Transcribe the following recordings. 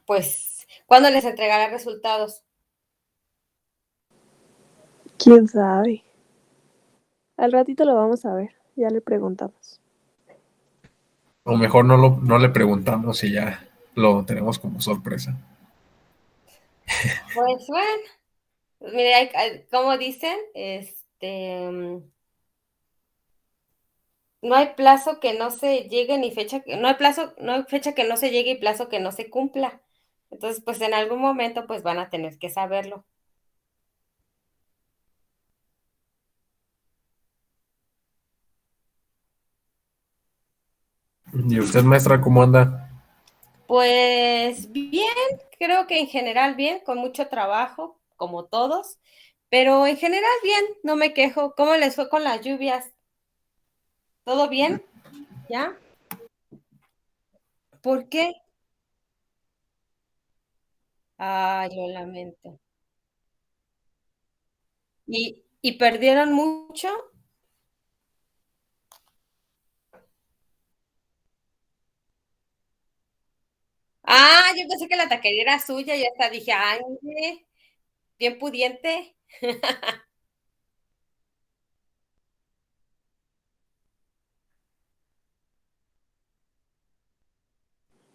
pues, ¿cuándo les entregará resultados? ¿Quién sabe? Al ratito lo vamos a ver, ya le preguntamos. O mejor no le preguntamos y ya lo tenemos como sorpresa. Pues bueno, mire, como dicen, no hay plazo que no se llegue ni fecha que, no hay plazo, no hay fecha que no se llegue y plazo que no se cumpla. Entonces, pues en algún momento, pues van a tener que saberlo. ¿Y usted, maestra, cómo anda? Pues bien, creo que en general bien, con mucho trabajo, como todos, pero en general bien, no me quejo. ¿Cómo les fue con las lluvias? ¿Todo bien? ¿Ya? ¿Por qué? Ay, lo lamento. ¿Y perdieron mucho? Ah, yo pensé que la taquería era suya y hasta dije, ay, mire, bien pudiente.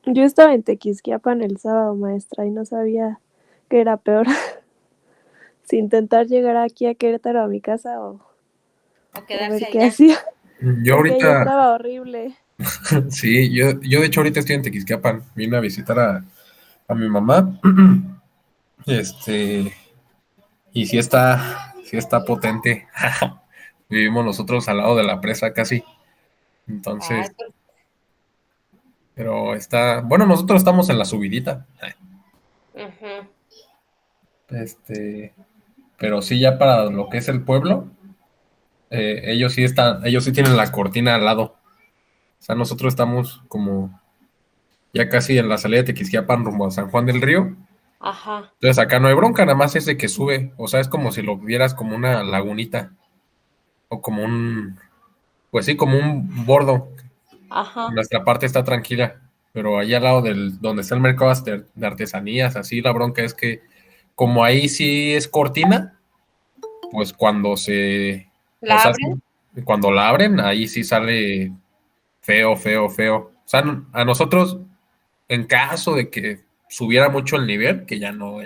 Yo estaba en Tequisquiapan el sábado, maestra, y no sabía que era peor si intentar llegar aquí a Querétaro a mi casa O o quedarse ver qué allá. hacía, Yo porque allá ahorita, estaba horrible. sí, yo de hecho ahorita estoy en Tequisquiapan. Vine a visitar a mi mamá. Este, y sí está potente. Vivimos nosotros al lado de la presa casi. Ay, Entonces, pues, pero está, bueno, nosotros estamos en la subidita. ujú. Este, pero sí ya para lo que es el pueblo, ellos sí tienen la cortina al lado. O sea, nosotros estamos como ya casi en la salida de Tequisquiapan rumbo a San Juan del Río. Ajá, Entonces acá no hay bronca, nada más es de que sube. O sea, es como si lo vieras como una lagunita o como pues sí, como un bordo. ajá. Nuestra parte está tranquila, pero allá al lado donde está el mercado de artesanías, así la bronca es que como ahí sí es cortina, pues o ¿La sea, abren? cuando la abren, ahí sí sale feo, feo, feo. O sea, a nosotros, en caso de que subiera mucho el nivel, que ya no, o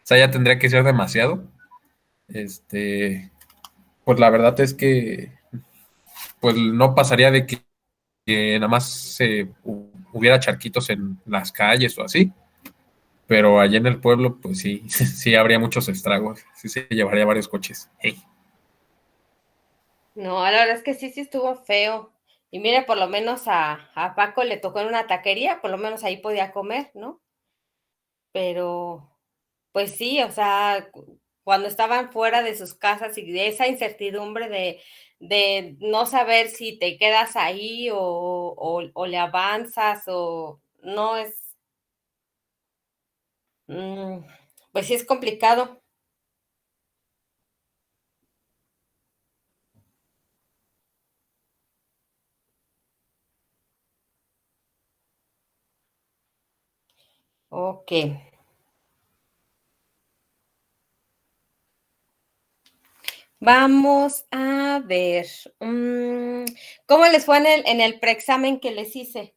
sea, ya tendría que ser demasiado, este, pues la verdad es que, pues no pasaría de que nada más hubiera charquitos en las calles o así, pero allá en el pueblo, pues sí, sí habría muchos estragos, sí se llevaría varios coches. Hey. No, la verdad es que sí, sí estuvo feo. Y mire, por lo menos a Paco le tocó en una taquería, por lo menos ahí podía comer, ¿no? Pero, pues sí, o sea, cuando estaban fuera de sus casas y de esa incertidumbre de no saber si te quedas ahí o le avanzas o no es, mm, pues sí es complicado. Ok, vamos a ver. ¿Cómo les fue en el preexamen que les hice?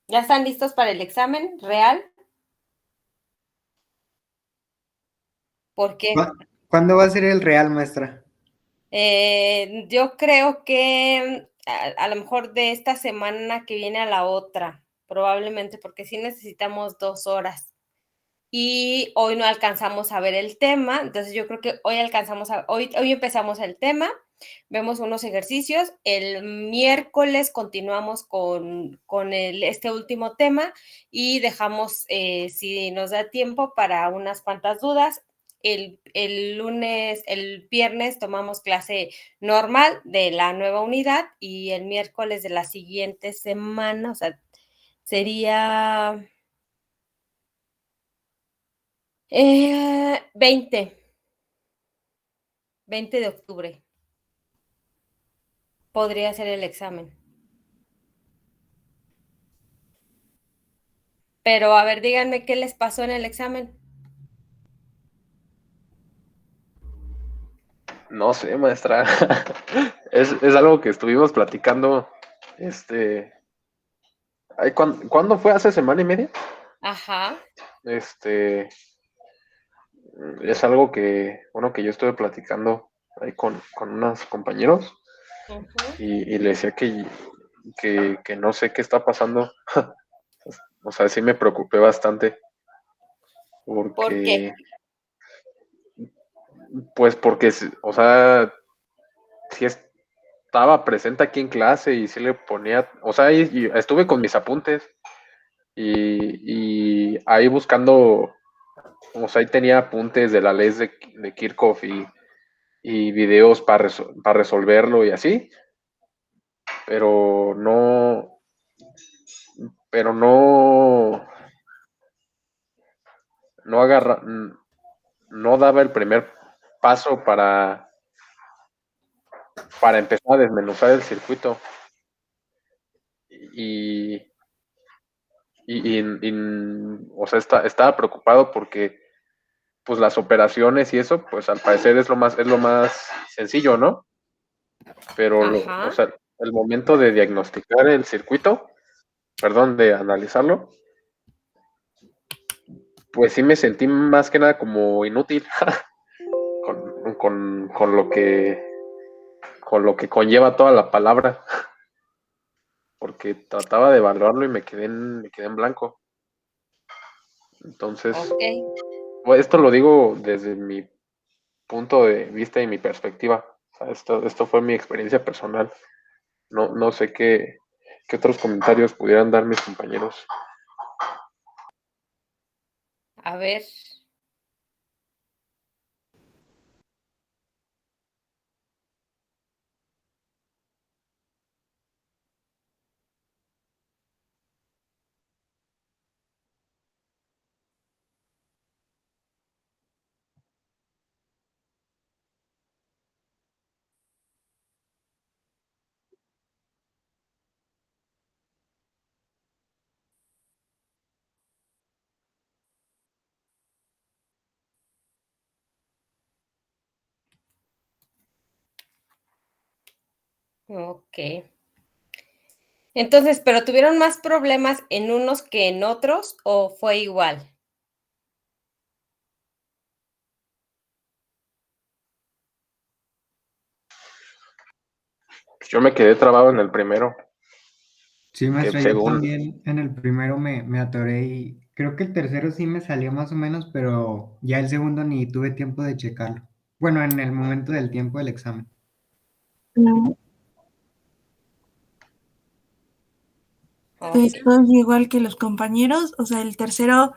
¿Ya están listos para el examen real? ¿Por qué? ¿Cuándo va a ser el real, maestra? Yo creo que a lo mejor de esta semana que viene a la otra, probablemente, porque sí necesitamos 2 horas. Y hoy no alcanzamos a ver el tema, entonces yo creo que hoy empezamos el tema, vemos unos ejercicios, el miércoles continuamos con este último tema y dejamos, si nos da tiempo, para unas cuantas dudas. El viernes tomamos clase normal de la nueva unidad y el miércoles de la siguiente semana, o sea, sería 20. 20 de octubre podría ser el examen. Pero a ver, díganme qué les pasó en el examen. No sé, maestra. Es algo que estuvimos platicando. Este. ¿Cuándo fue? ¿Hace semana y media? Ajá. Este. Es algo que, bueno, que yo estuve platicando ahí con unos compañeros Ujú. y le decía que no sé qué está pasando. O sea, sí me preocupé bastante ¿Por qué? porque, pues porque, o sea, sí estaba presente aquí en clase y sí le ponía, o sea, y estuve con mis apuntes y ahí buscando, o sea, ahí tenía apuntes de la ley de Kirchhoff y videos para resolverlo y así, pero no, pero no agarra, no daba el primer paso para empezar a desmenuzar el circuito. Y, o sea, estaba preocupado porque pues las operaciones y eso, pues al parecer es lo más sencillo, ¿no? Pero o Ajá. sea, el momento de diagnosticar el circuito, perdón, de analizarlo, pues sí me sentí más que nada como inútil con lo que conlleva toda la palabra, porque trataba de evaluarlo y me quedé en blanco. Entonces, Ok. bueno, esto lo digo desde mi punto de vista y mi perspectiva. O sea, esto fue mi experiencia personal. No sé qué otros comentarios pudieran dar mis compañeros. A ver. Ok. Entonces, ¿pero tuvieron más problemas en unos que en otros o fue igual? Yo me quedé trabado en el primero, Sí, que maestra, yo según, también en el primero me atoré y creo que el tercero sí me salió más o menos, pero ya el segundo ni tuve tiempo de checarlo. Bueno, en el momento del tiempo del examen. No, Ok. pues igual que los compañeros, o sea, el tercero,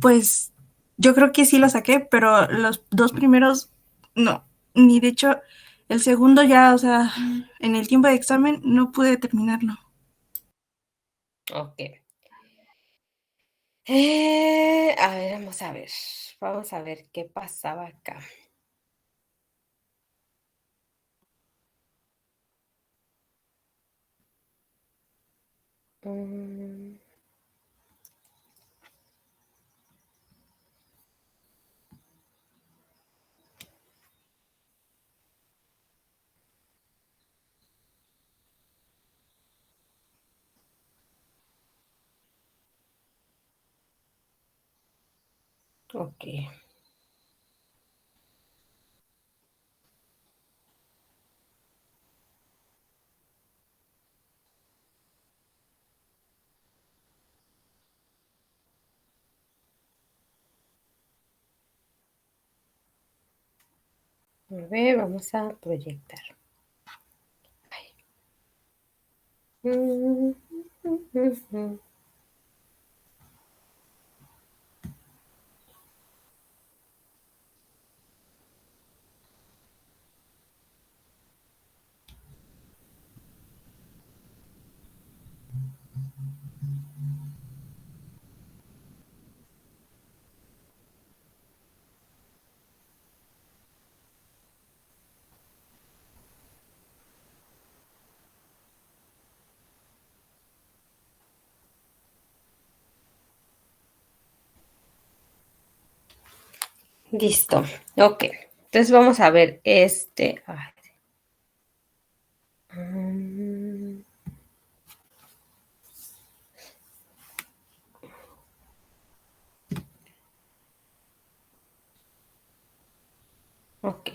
pues yo creo que sí lo saqué, pero los dos primeros no, ni de hecho el segundo ya, o sea, en el tiempo de examen no pude terminarlo. Ok. A ver, vamos a ver. Vamos a ver qué pasaba acá. Mm, ok. A ver, vamos a proyectar. Mm, mm, mm, mm. Listo. Ok. Entonces vamos a ver este. Ay. Ok.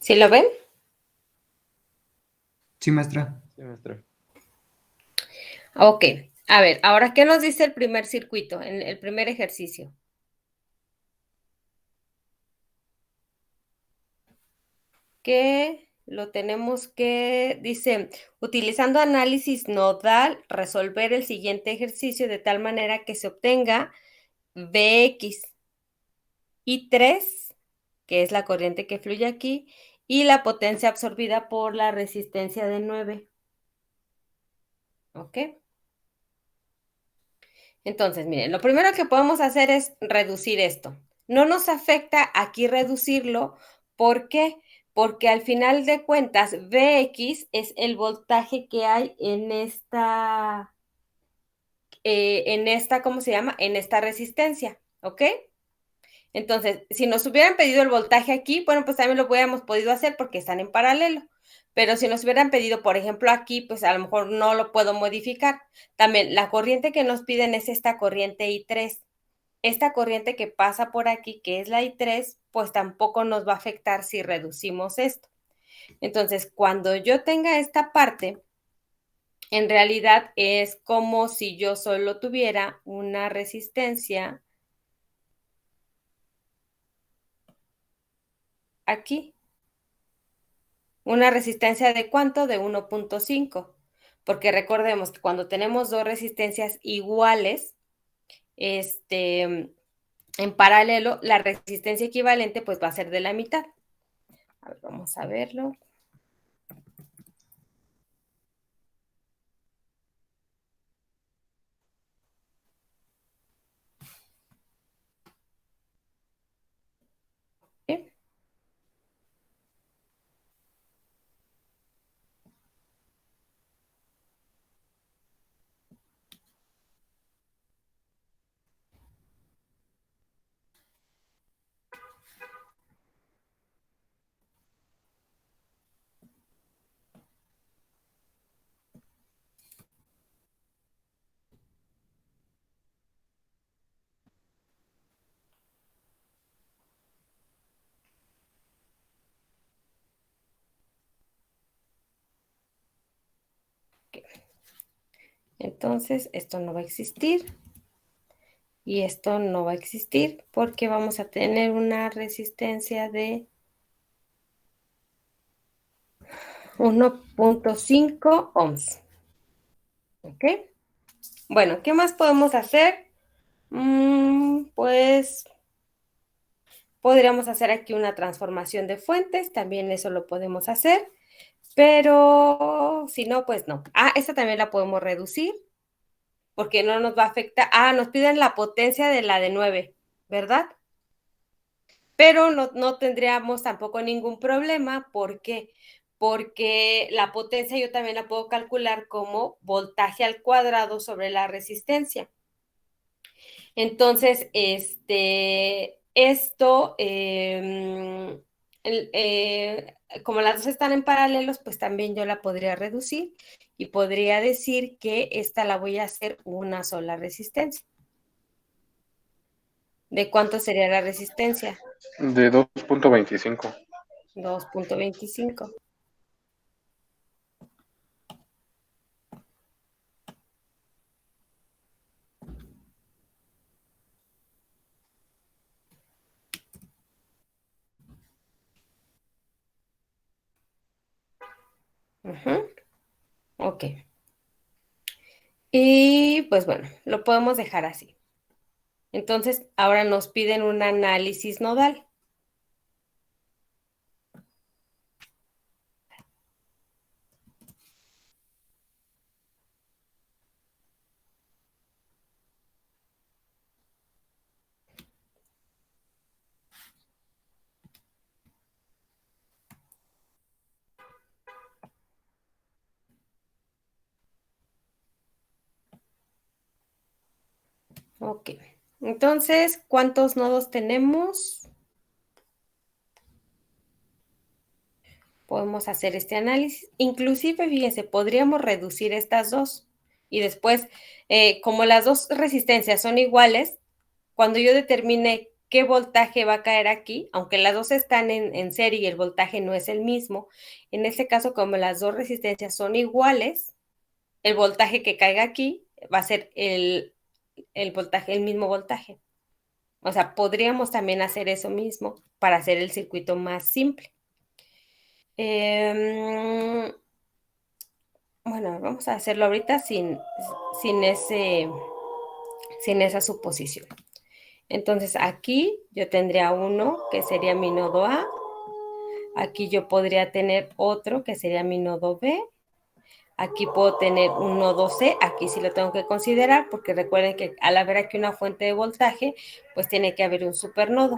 ¿Sí lo ven? Sí, maestra. Sí, maestra. Ok. A ver, ahora, ¿qué nos dice el primer circuito, en el primer ejercicio? Que lo tenemos que, dice, utilizando análisis nodal, resolver el siguiente ejercicio de tal manera que se obtenga Vx I3, que es la corriente que fluye aquí, y la potencia absorbida por la resistencia de 9. ¿Ok? Entonces, miren, lo primero que podemos hacer es reducir esto. No nos afecta aquí reducirlo. ¿Por qué? Porque al final de cuentas, Vx es el voltaje que hay en esta, ¿cómo se llama? En esta resistencia, ¿ok? Entonces, si nos hubieran pedido el voltaje aquí, bueno, pues también lo hubiéramos podido hacer porque están en paralelo. Pero si nos hubieran pedido, por ejemplo, aquí, pues a lo mejor no lo puedo modificar. También la corriente que nos piden es esta corriente I3. Esta corriente que pasa por aquí, que es la I3, pues tampoco nos va a afectar si reducimos esto. Entonces, cuando yo tenga esta parte, en realidad es como si yo solo tuviera una resistencia aquí. ¿Una resistencia de cuánto? De 1.5. Porque recordemos que cuando tenemos dos resistencias iguales, en paralelo, la resistencia equivalente pues va a ser de la mitad. A ver, vamos a verlo. ¿Sí? Ok. Entonces, esto no va a existir y esto no va a existir porque vamos a tener una resistencia de 1.5 ohms. ¿Ok? Bueno, ¿qué más podemos hacer? Pues podríamos hacer aquí una transformación de fuentes, también eso lo podemos hacer, pero si no, pues no. Ah, esta también la podemos reducir porque no nos va a afectar. Ah, nos piden la potencia de la de 9, ¿verdad? Pero no tendríamos tampoco ningún problema. ¿Por qué? Porque la potencia yo también la puedo calcular como voltaje al cuadrado sobre la resistencia. Entonces, como las dos están en paralelos, pues también yo la podría reducir y podría decir que esta la voy a hacer una sola resistencia. ¿De cuánto sería la resistencia? De 2.25. 2.25. Ok. Y pues bueno, lo podemos dejar así. Entonces, ahora nos piden un análisis nodal. Ok. Entonces, ¿cuántos nodos tenemos? Podemos hacer este análisis. Inclusive, fíjense, podríamos reducir estas dos. Y después, como las dos resistencias son iguales, cuando yo determine qué voltaje va a caer aquí, aunque las dos están en serie y el voltaje no es el mismo, en este caso, como las dos resistencias son iguales, el voltaje que caiga aquí va a ser el voltaje, el mismo voltaje. O sea, podríamos también hacer eso mismo para hacer el circuito más simple. Bueno, vamos a hacerlo ahorita sin esa suposición. Entonces aquí yo tendría uno que sería mi nodo A. Aquí yo podría tener otro que sería mi nodo B. Aquí puedo tener un nodo C, aquí sí lo tengo que considerar porque recuerden que al haber aquí una fuente de voltaje, pues tiene que haber un supernodo.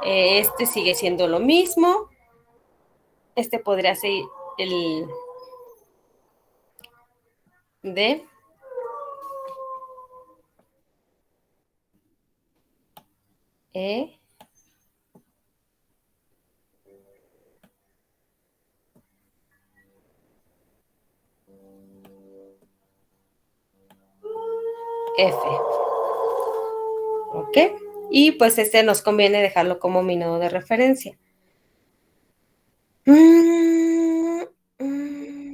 Este sigue siendo lo mismo. Este podría ser el D. E. F. ¿Ok? Y pues este nos conviene dejarlo como mi nodo de referencia.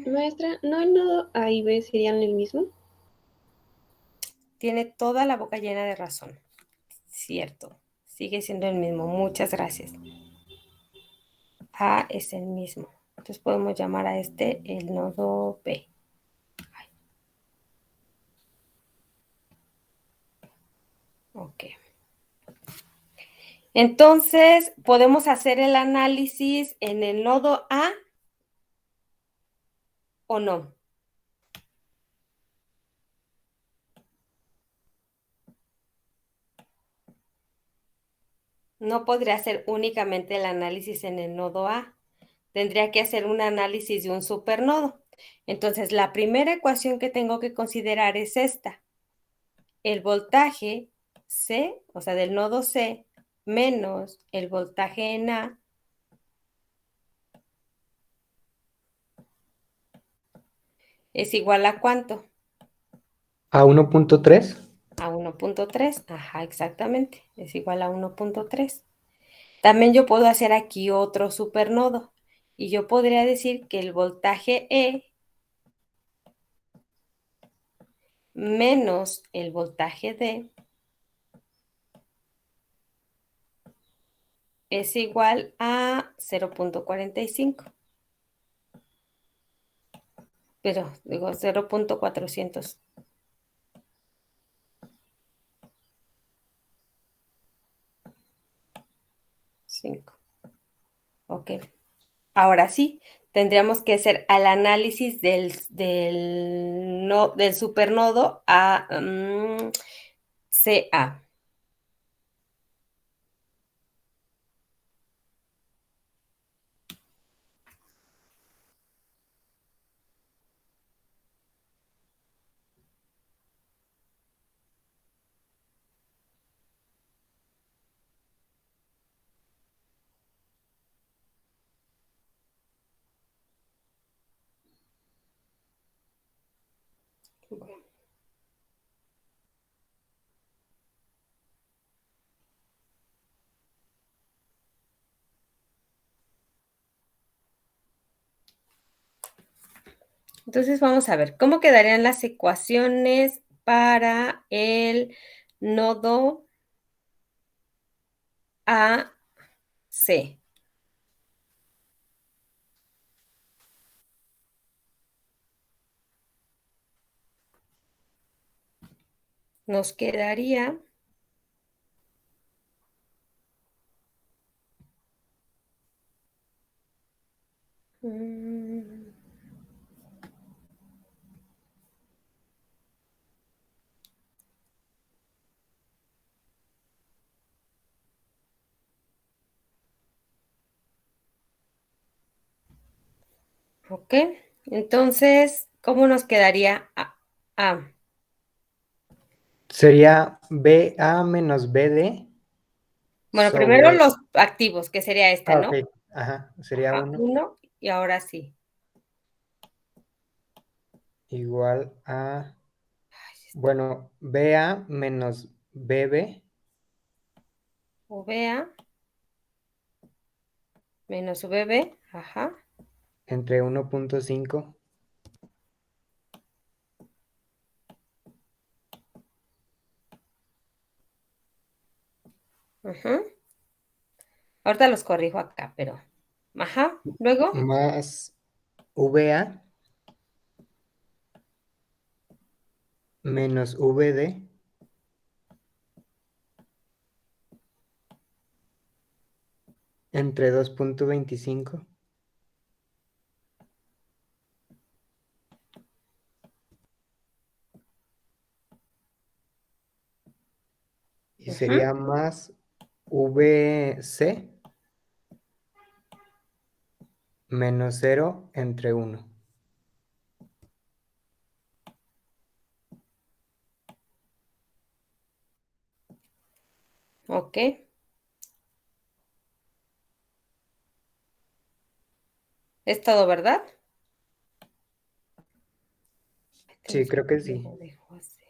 Maestra, ¿no el nodo A y B serían el mismo? Tiene toda la boca llena de razón. Cierto. Sigue siendo el mismo. Muchas gracias. A es el mismo. Entonces podemos llamar a este el nodo B. Ok. Entonces, ¿podemos hacer el análisis en el nodo A o no? No podría hacer únicamente el análisis en el nodo A. Tendría que hacer un análisis de un supernodo. Entonces, la primera ecuación que tengo que considerar es esta. El voltaje C, o sea, del nodo C, menos el voltaje en A, es igual a ¿cuánto? A 1.3. A 1.3. Ajá, exactamente. Es igual a 1.3. También yo puedo hacer aquí otro supernodo. Y yo podría decir que el voltaje E menos el voltaje D es igual a 0.45. Pero digo 0.405. Ok. Ahora sí, tendríamos que hacer el análisis del supernodo a CA. Entonces vamos a ver, ¿cómo quedarían las ecuaciones para el nodo AC? Nos quedaría ok. Entonces, ¿cómo nos quedaría A? Sería BA menos BD Bueno, primero sobre... los activos, que sería esta, Ah, ¿no? ok. Ajá, sería Ajá, 1 1 y ahora sí. igual a... Bueno, BA menos BB VA menos VB, ajá. entre 1.5 Ujú. Ahorita los corrijo acá, pero. Ajá. Luego. más VA menos VD entre 2.25 y Ujú. sería más VC menos 0 entre 1. Ok. Es todo, ¿verdad? Sí, creo que Me sí. lo dejo así.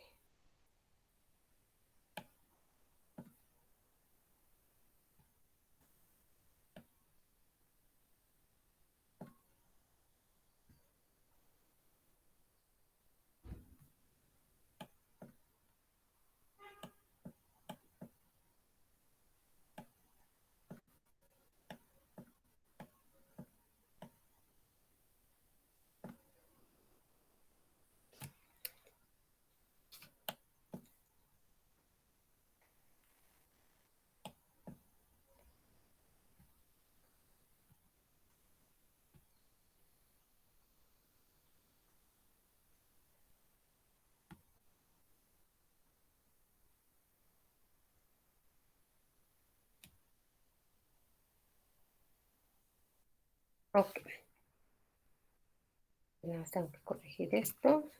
Ok. Nada más tengo que corregir esto.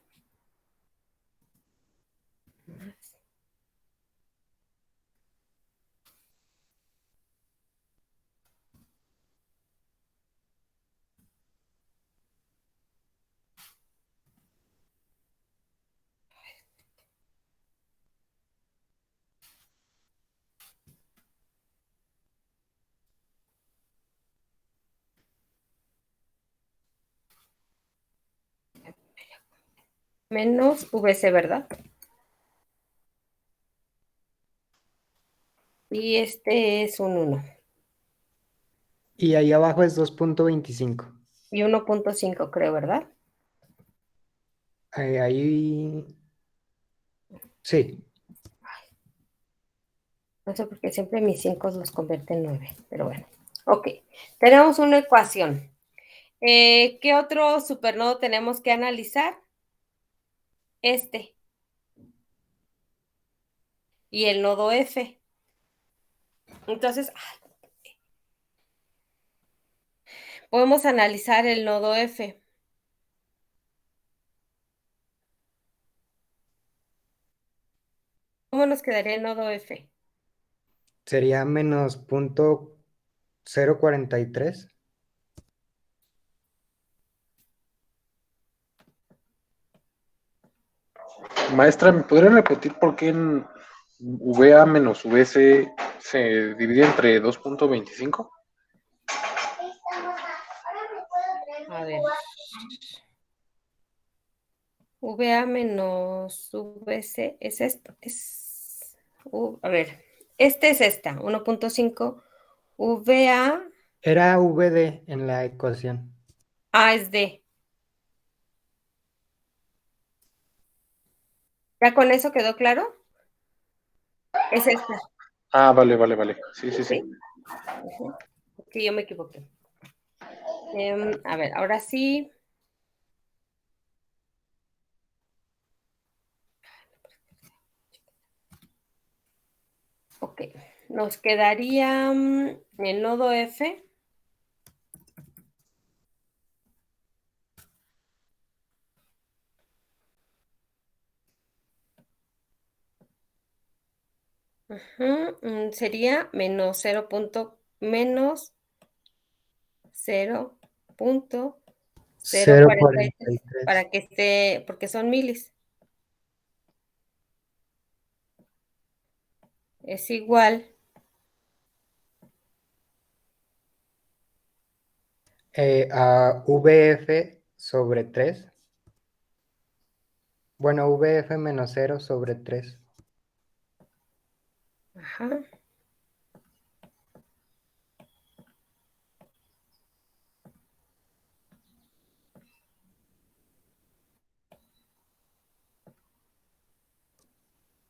Menos VC, ¿verdad? Y este es un 1. Y ahí abajo es 2.25. Y 1.5, creo, ¿verdad? Ahí, sí, No sé por qué siempre mis 5 los convierte en 9, pero bueno. Ok. Tenemos una ecuación. ¿Qué otro supernodo tenemos que analizar? Este. Y el nodo F. Entonces, podemos analizar el nodo F. ¿Cómo nos quedaría el nodo F? sería menos 0.043. Maestra, ¿me podría repetir por qué en VA menos VC se divide entre 2.25? A ver. VA menos VC es esto. A ver. Este es esta, 1.5. VA. Era VD en la ecuación. A es D. ¿Ya con eso quedó claro? Es esta, Ah, vale, vale, vale. Sí, sí, sí. ¿sí? Ujú. Sí, yo me equivoqué. A ver, ahora sí. Ok. Nos quedaría el nodo F. Sería menos 0.043 0,43. para que esté, porque son milis. Es igual A VF sobre 3. Bueno, VF menos 0 sobre 3. ajá,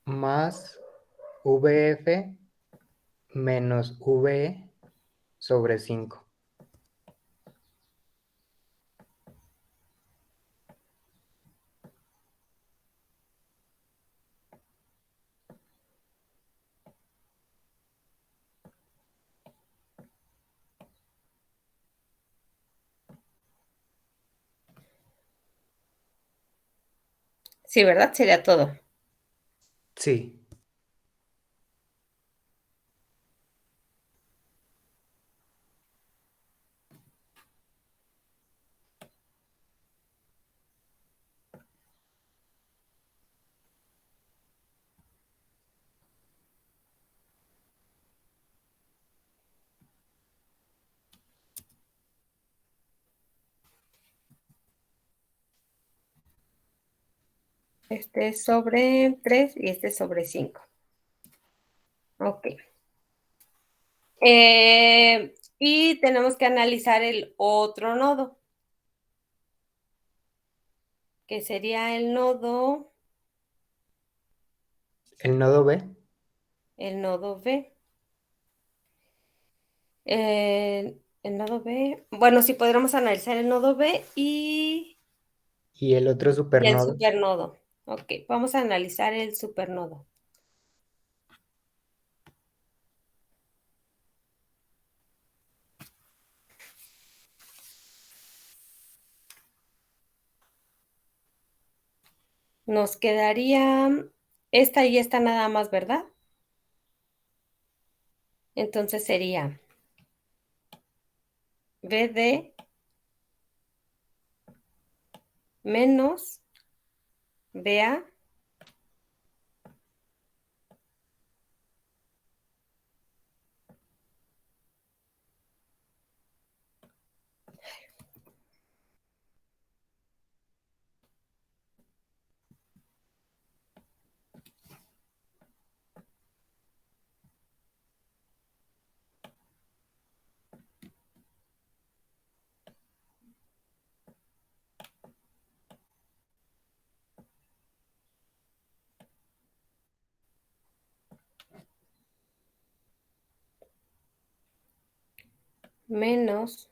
Más VF menos VE sobre 5. sí, ¿verdad? Sería todo. Sí. Este es sobre 3 y este es sobre 5. Ok. Y tenemos que analizar el otro nodo, que sería El nodo B el nodo B. El nodo B. Bueno, sí podremos analizar el nodo B y el otro y el supernodo. supernodo. Ok, vamos a analizar el supernodo. Nos quedaría esta y esta nada más, ¿verdad? Entonces sería BD menos BA menos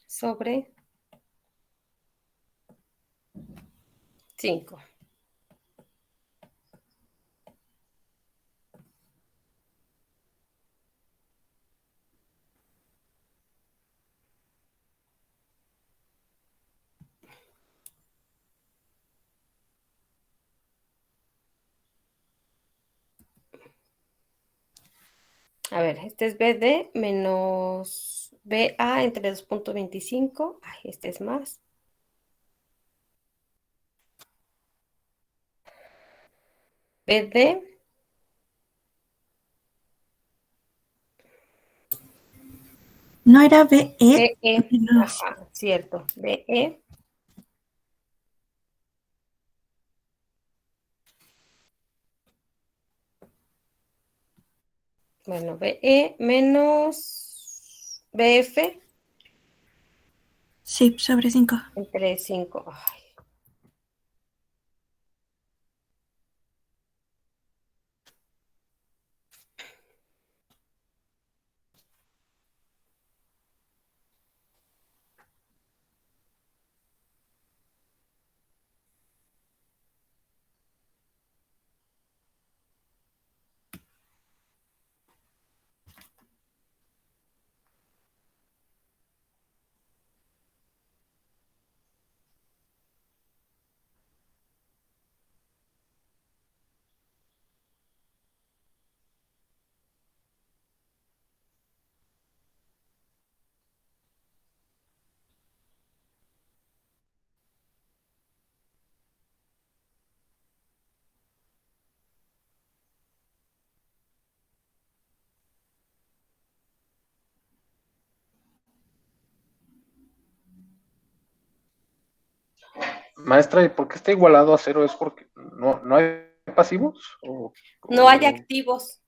sobre 5. A ver, este es BD menos BA entre 2.25. Ay, este es más. BD, No era BE BE. menos. Ajá, cierto. BE bueno, BE menos BF Sí, sobre 5. entre 5. Maestra, ¿y por qué está igualado a cero? ¿Es porque no hay pasivos? No hay activos.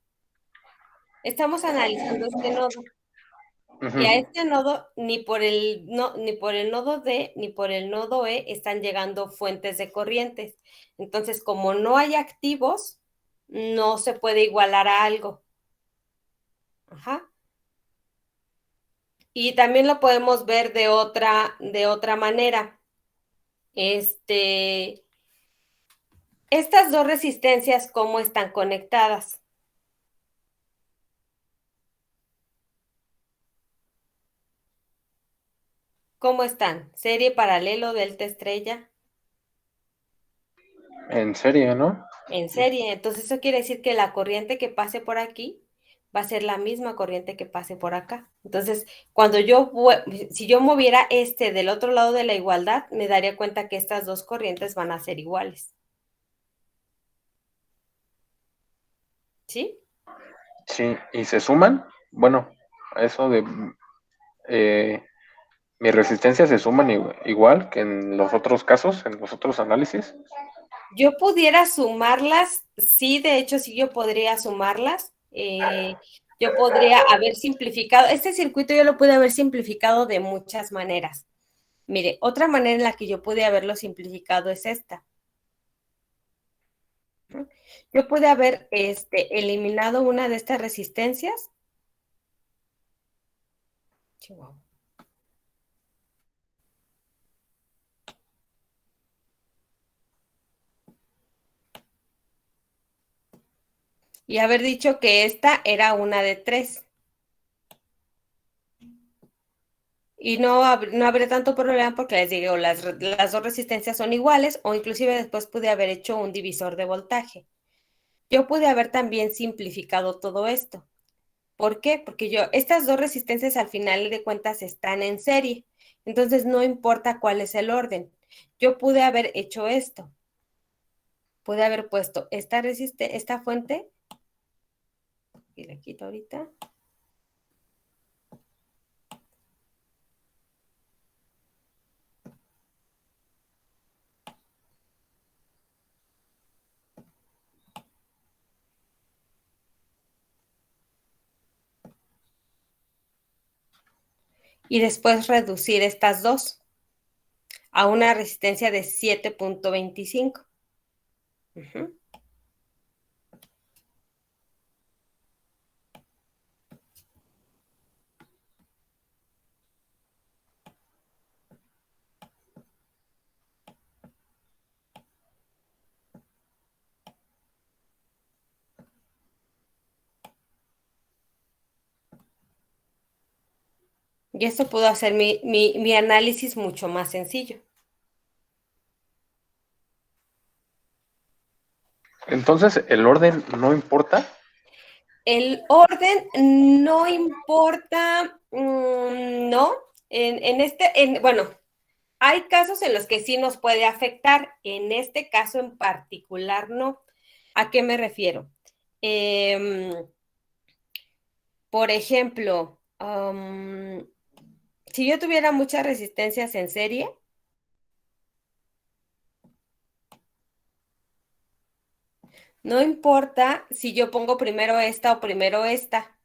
Estamos analizando este nodo. Ujú. Y a este nodo, ni por el nodo D ni por el nodo E están llegando fuentes de corrientes. Entonces, como no hay activos, no se puede igualar a algo. Ajá. Y también lo podemos ver de otra manera. Estas dos resistencias, ¿cómo están conectadas? ¿Cómo están? ¿Serie, paralelo, delta, estrella? En serie, ¿no? En serie. Entonces eso quiere decir que la corriente que pase por aquí va a ser la misma corriente que pase por acá. Entonces, si yo moviera del otro lado de la igualdad, me daría cuenta que estas dos corrientes van a ser iguales. ¿Sí? Sí, y se suman. Bueno, eso de mis resistencias se suman igual que en los otros casos, en los otros análisis. Yo pudiera sumarlas, sí, de hecho sí yo podría sumarlas. Yo podría haber simplificado, este circuito yo lo pude haber simplificado de muchas maneras. Mire, otra manera en la que yo pude haberlo simplificado es esta. Yo pude haber eliminado una de estas resistencias. Chihuahua. Y haber dicho que esta era una de 3. Y no habría tanto problema porque les digo, las dos resistencias son iguales, o inclusive después pude haber hecho un divisor de voltaje. Yo pude haber también simplificado todo esto. ¿Por qué? Porque estas dos resistencias al final de cuentas están en serie. Entonces no importa cuál es el orden. Yo pude haber hecho esto. Pude haber puesto esta fuente, y la quito ahorita. Y después reducir estas dos a una resistencia de 7.25. Y esto pudo hacer mi análisis mucho más sencillo. Entonces, ¿el orden no importa? El orden no importa, no. Bueno, hay casos en los que sí nos puede afectar. En este caso en particular, no. ¿A qué me refiero? Por ejemplo, si yo tuviera muchas resistencias en serie, no importa si yo pongo primero esta o primero esta,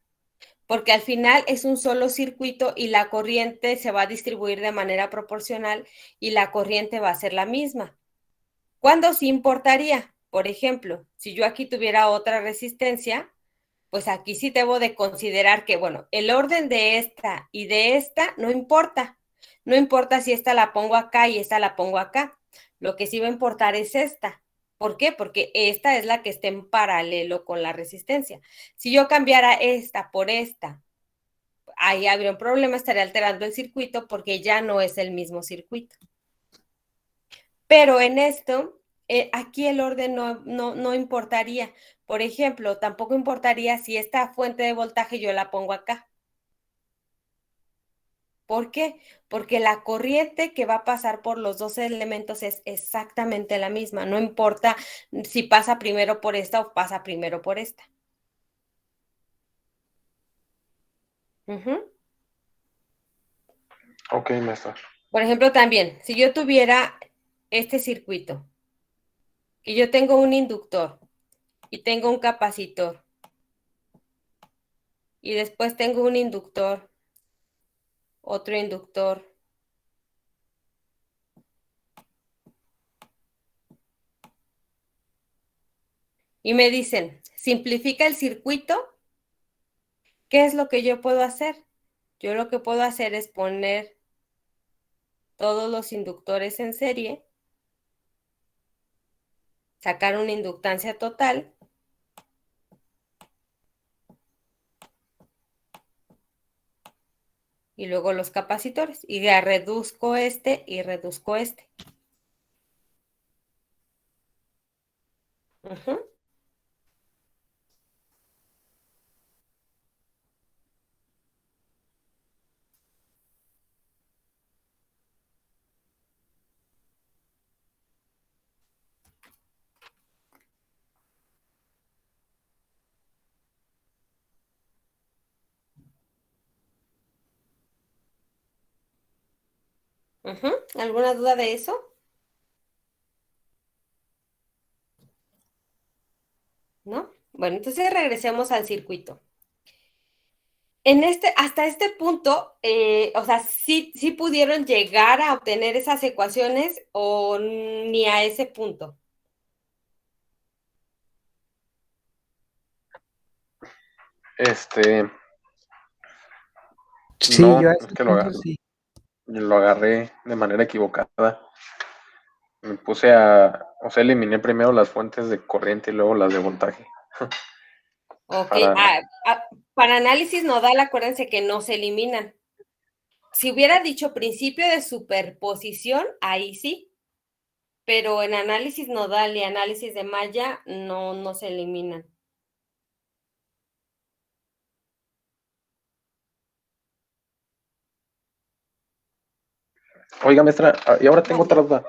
porque al final es un solo circuito y la corriente se va a distribuir de manera proporcional y la corriente va a ser la misma. ¿Cuándo sí importaría? Por ejemplo, si yo aquí tuviera otra resistencia, pues aquí sí debo de considerar que, bueno, el orden de esta y de esta no importa. No importa si esta la pongo acá y esta la pongo acá. Lo que sí va a importar es esta. ¿Por qué? Porque esta es la que está en paralelo con la resistencia. Si yo cambiara esta por esta, ahí habría un problema, estaría alterando el circuito porque ya no es el mismo circuito. Pero en esto, aquí el orden no importaría. Por ejemplo, tampoco importaría si esta fuente de voltaje yo la pongo acá. ¿Por qué? Porque la corriente que va a pasar por los dos elementos es exactamente la misma. No importa si pasa primero por esta o pasa primero por esta. Ok, maestra. Por ejemplo, también, si yo tuviera este circuito, que yo tengo un inductor y tengo un capacitor y después tengo un inductor, otro inductor. Y me dicen, simplifica el circuito. ¿Qué es lo que yo puedo hacer? Yo lo que puedo hacer es poner todos los inductores en serie, sacar una inductancia total y luego los capacitores. Y ya reduzco este y reduzco este. Ujú. Ujú. ¿Alguna duda de eso? ¿No? Bueno, entonces regresemos al circuito. Hasta este punto, o sea, sí pudieron llegar a obtener esas ecuaciones o ni a ese punto. Sí, No, yo a es ese que punto sí. lo agarré de manera equivocada. Me o sea, eliminé primero las fuentes de corriente y luego las de voltaje. Ok, Para, para análisis nodal, acuérdense que no se eliminan. Si hubiera dicho principio de superposición, ahí sí, pero en análisis nodal y análisis de malla no se eliminan. Oiga, maestra, y ahora tengo Mande. otra duda.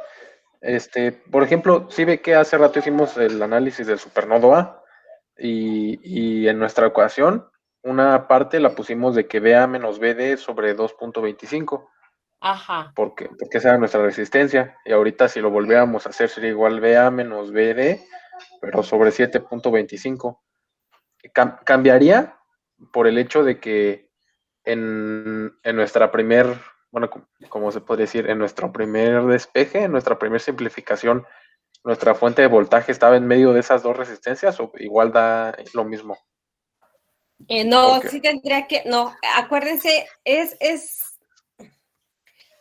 Por ejemplo, sí ve que hace rato hicimos el análisis del supernodo A y en nuestra ecuación una parte la pusimos de que BA menos BD sobre 2.25 Ajá. porque esa era nuestra resistencia y ahorita si lo volviéramos a hacer sería igual BA menos BD pero sobre 7.25. Cambiaría por el hecho de que en nuestra bueno, como se podría decir, en nuestro primer despeje, en nuestra primera simplificación, nuestra fuente de voltaje estaba en medio de esas dos resistencias o igual da lo mismo. No, Porque, sí tendría que, no, acuérdense,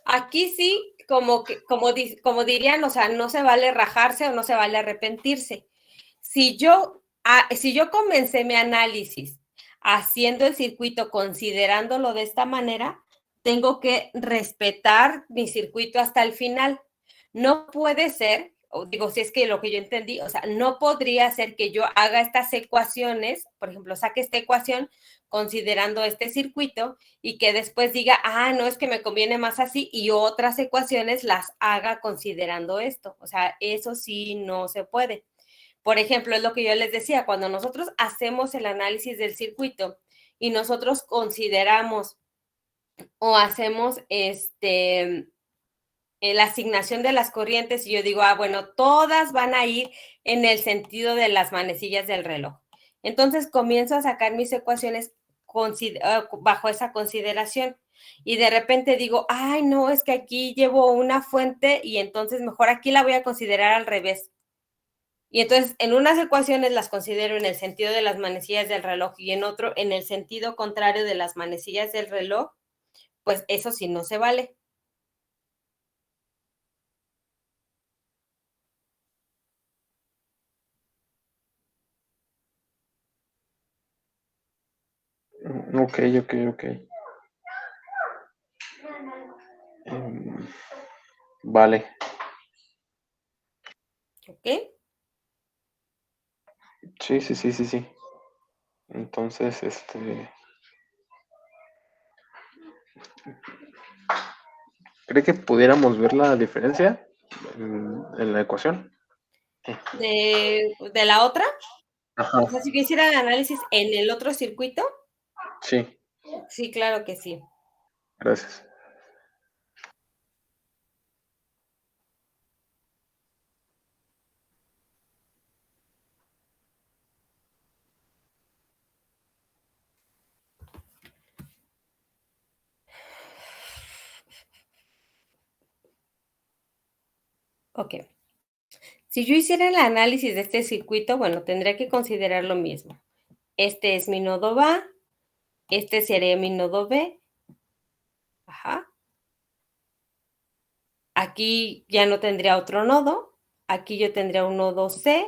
aquí sí, como dirían, o sea, no se vale rajarse o no se vale arrepentirse. Si yo comencé mi análisis haciendo el circuito, considerándolo de esta manera, tengo que respetar mi circuito hasta el final. No puede ser, o digo, si es que lo que yo entendí, o sea, no podría ser que yo haga estas ecuaciones, por ejemplo, saque esta ecuación considerando este circuito y que después diga, no, es que me conviene más así y otras ecuaciones las haga considerando esto. O sea, eso sí no se puede. Por ejemplo, es lo que yo les decía, cuando nosotros hacemos el análisis del circuito y nosotros consideramos o hacemos la asignación de las corrientes y yo digo, bueno, todas van a ir en el sentido de las manecillas del reloj. Entonces comienzo a sacar mis ecuaciones bajo esa consideración y de repente digo, no, es que aquí llevo una fuente y entonces mejor aquí la voy a considerar al revés. Y entonces en unas ecuaciones las considero en el sentido de las manecillas del reloj y en otro en el sentido contrario de las manecillas del reloj, pues eso sí no se vale. ok. Vale. ¿Ok? Sí. Entonces, ¿cree que pudiéramos ver la diferencia en la ecuación? ¿De la otra? Ajá, O sea, si yo hiciera el análisis en el otro circuito, sí, sí, claro que sí. gracias. Ok. Si yo hiciera el análisis de este circuito, bueno, tendría que considerar lo mismo. Este es mi nodo A, este sería mi nodo B. Ajá. Aquí ya no tendría otro nodo. Aquí yo tendría un nodo C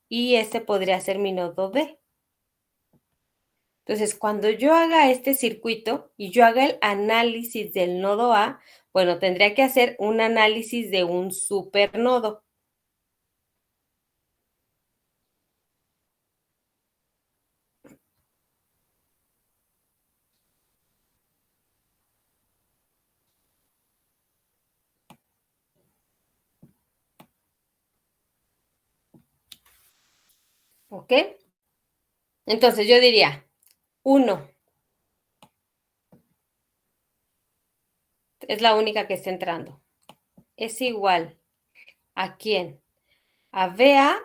y este podría ser mi nodo D. Entonces, cuando yo haga este circuito y yo haga el análisis del nodo A, bueno, tendría que hacer un análisis de un supernodo. ¿Ok? Entonces yo diría 1 es la única que está entrando. Es igual ¿a quién? A BA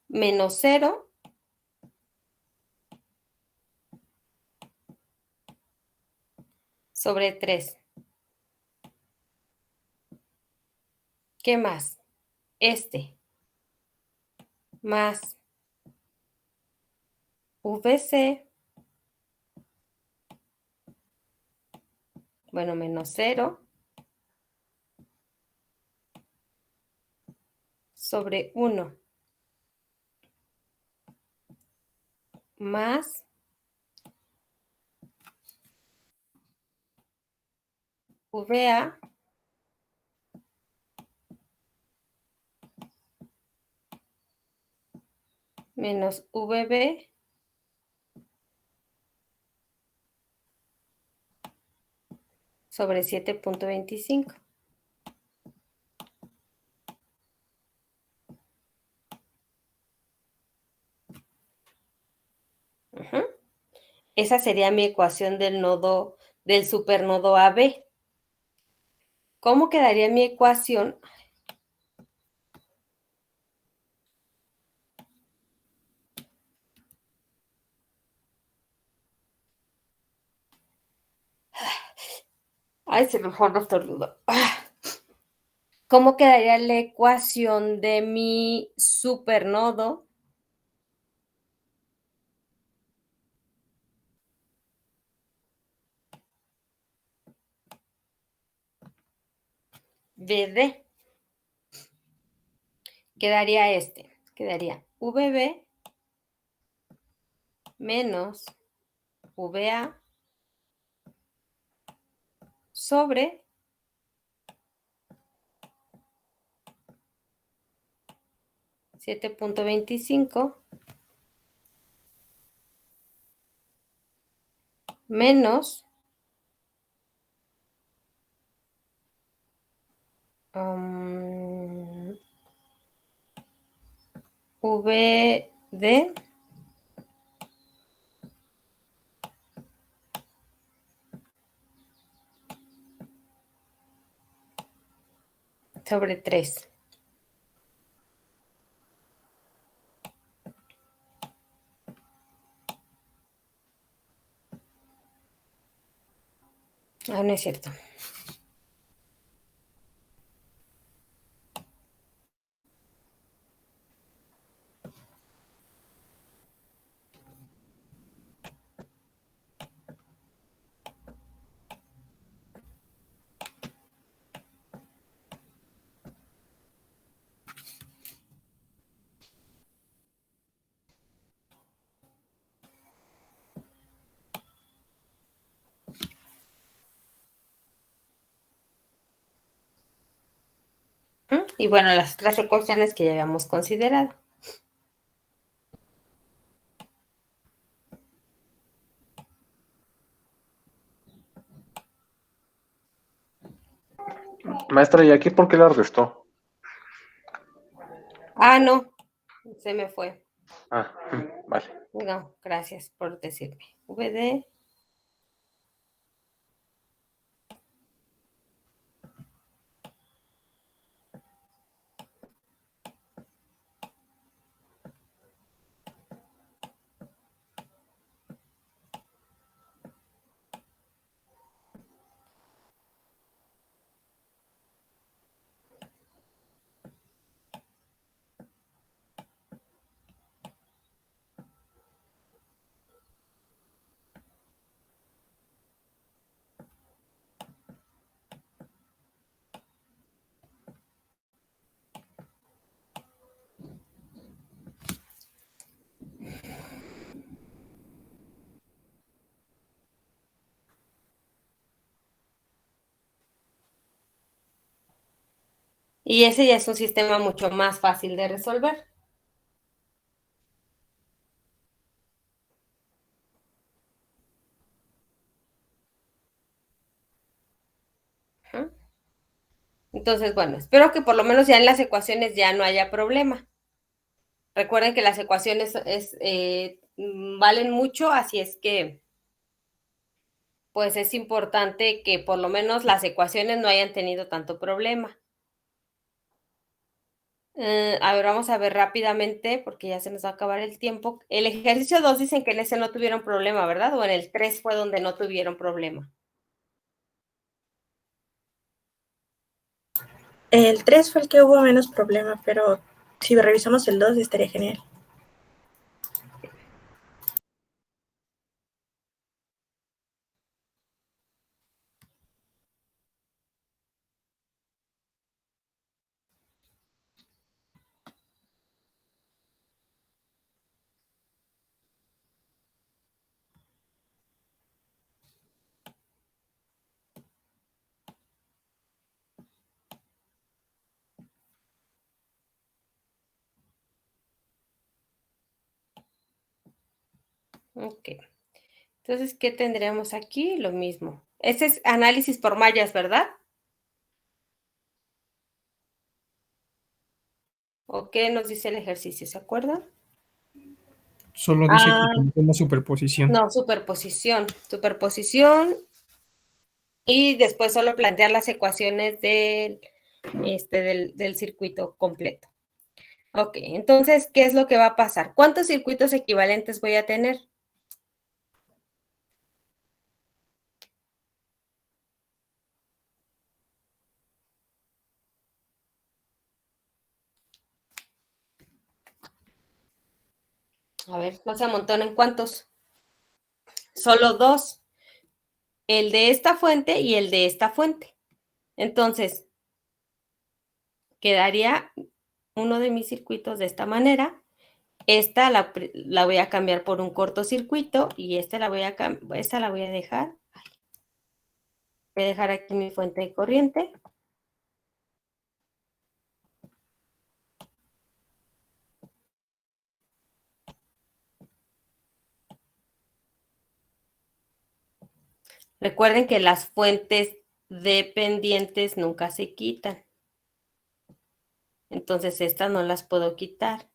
menos 0 sobre 3. ¿Qué más? Este más VC, bueno, menos 0 sobre 1 más VA menos VB sobre 7.25. Esa sería mi ecuación del nodo, del supernodo AB. ¿Cómo quedaría mi ecuación? Ay, se me fue un estornudo. ¿Cómo quedaría la ecuación de mi supernodo? BD. Quedaría quedaría VB menos VA sobre 7.25 menos VD sobre 3. Ah, no es cierto. Y bueno, las otras ecuaciones que ya habíamos considerado. Maestra, ¿y aquí por qué la restó? Ah, no, se me fue. Ah, vale. No, gracias por decirme. VD Y ese ya es un sistema mucho más fácil de resolver. Ajá. Entonces, bueno, espero que por lo menos ya en las ecuaciones ya no haya problema. Recuerden que las ecuaciones valen mucho, así es que pues es importante que por lo menos las ecuaciones no hayan tenido tanto problema. A ver, vamos a ver rápidamente porque ya se nos va a acabar el tiempo. El ejercicio 2 dicen que en ese no tuvieron problema, ¿verdad? O en el 3 fue donde no tuvieron problema. El 3 fue el que hubo menos problema, pero si revisamos el 2 estaría genial. Ok. Entonces, ¿qué tendríamos aquí? Lo mismo. Ese es análisis por mallas, ¿verdad? ¿O qué nos dice el ejercicio? ¿Se acuerdan? Solo dice que una superposición. No, superposición. Superposición. Y después solo plantear las ecuaciones del circuito completo. Ok, entonces, ¿qué es lo que va a pasar? ¿Cuántos circuitos equivalentes voy a tener? A ver, no se amontonen, ¿cuántos? Solo dos. El de esta fuente y el de esta fuente. Entonces, quedaría uno de mis circuitos de esta manera. Esta la voy a cambiar por un cortocircuito y esta la voy a dejar. Voy a dejar aquí mi fuente de corriente. Recuerden que las fuentes dependientes nunca se quitan. Entonces, estas no las puedo quitar.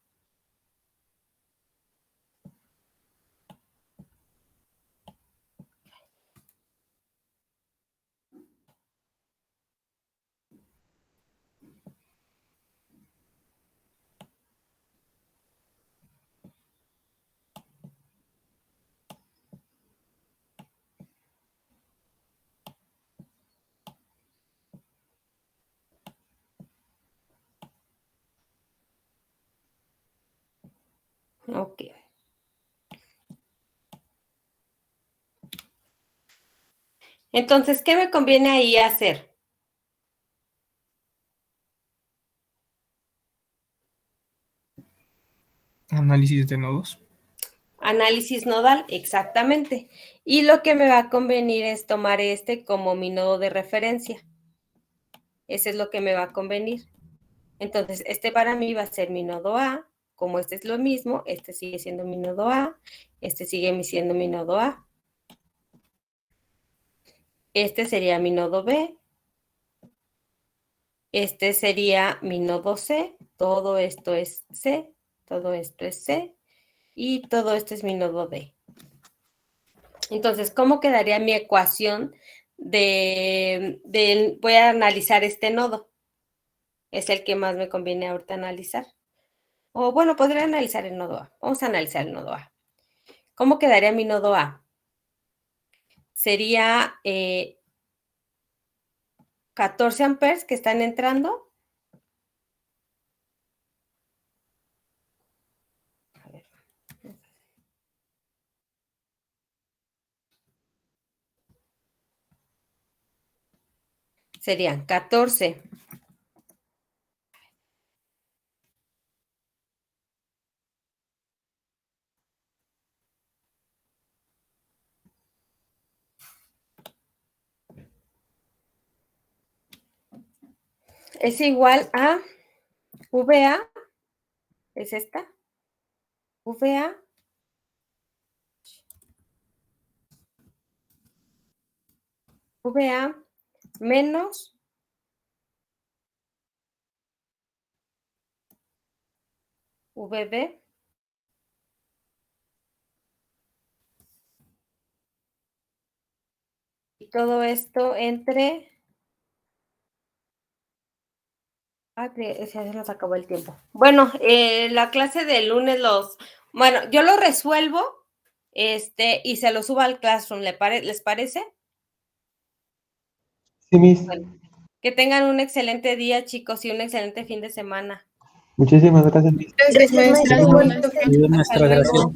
Ok. Entonces, ¿qué me conviene ahí hacer? Análisis de nodos. Análisis nodal, exactamente. Y lo que me va a convenir es tomar este como mi nodo de referencia. Ese es lo que me va a convenir. Entonces, este para mí va a ser mi nodo A. Como este es lo mismo, este sigue siendo mi nodo A. Este sigue siendo mi nodo A. Este sería mi nodo B. Este sería mi nodo C. Todo esto es C. Todo esto es C. Y todo esto es mi nodo D. Entonces, ¿cómo quedaría mi ecuación voy a analizar este nodo? Es el que más me conviene ahorita analizar. O bueno, podría analizar el nodo A. Vamos a analizar el nodo A. ¿Cómo quedaría mi nodo A? Sería 14 amperes que están entrando. A ver. Serían 14. es igual a VA, es esta, VA menos VB y todo esto entre... se nos acabó el tiempo. Bueno, la clase del lunes bueno, yo lo resuelvo y se lo subo al Classroom, ¿les parece? Sí, Miss. Bueno, que tengan un excelente día, chicos, y un excelente fin de semana. Muchísimas gracias, Miss. Gracias, maestra. Hasta luego.